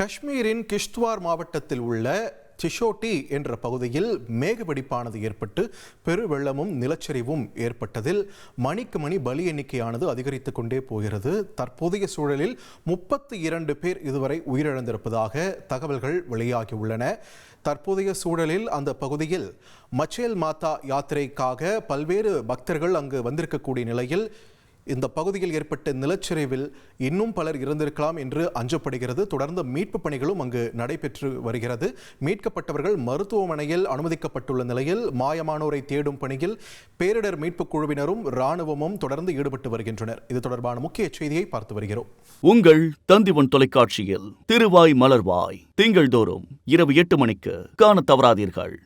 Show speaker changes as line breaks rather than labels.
காஷ்மீரின் கிஷ்த்வார் மாவட்டத்தில் உள்ள சிஷோட்டி என்ற பகுதியில் மேகவெடிப்பானது ஏற்பட்டு பெருவெள்ளமும் நிலச்சரிவும் ஏற்பட்டதில் மணிக்கு மணி பலி எண்ணிக்கையானது அதிகரித்துக் கொண்டே போகிறது. தற்போதைய சூழலில் 32 பேர் இதுவரை உயிரிழந்திருப்பதாக தகவல்கள் வெளியாகியுள்ளன. தற்போதைய சூழலில் அந்த பகுதியில் மச்சேல் மாதா யாத்திரைக்காக பல்வேறு பக்தர்கள் அங்கு வந்திருக்கக்கூடிய நிலையில் இந்த பகுதியில் ஏற்பட்ட நிலச்சரிவில் இன்னும் பலர் இறந்திருக்கலாம் என்று அஞ்சப்படுகிறது. தொடர்ந்து மீட்பு பணிகளும் அங்கு நடைபெற்று வருகிறது. மீட்கப்பட்டவர்கள் மருத்துவமனையில் அனுமதிக்கப்பட்டுள்ள நிலையில் மாயமானோரை தேடும் பணியில் பேரிடர் மீட்பு குழுவினரும் இராணுவமும் தொடர்ந்து ஈடுபட்டு வருகின்றனர். இது தொடர்பான முக்கிய செய்தியை பார்த்து வருகிறோம்.
உங்கள் தந்திவன் தொலைக்காட்சியில் திருவாய் மலர்வாய் திங்கள்தோறும் இரவு 8 மணிக்கு காண தவறாதீர்கள்.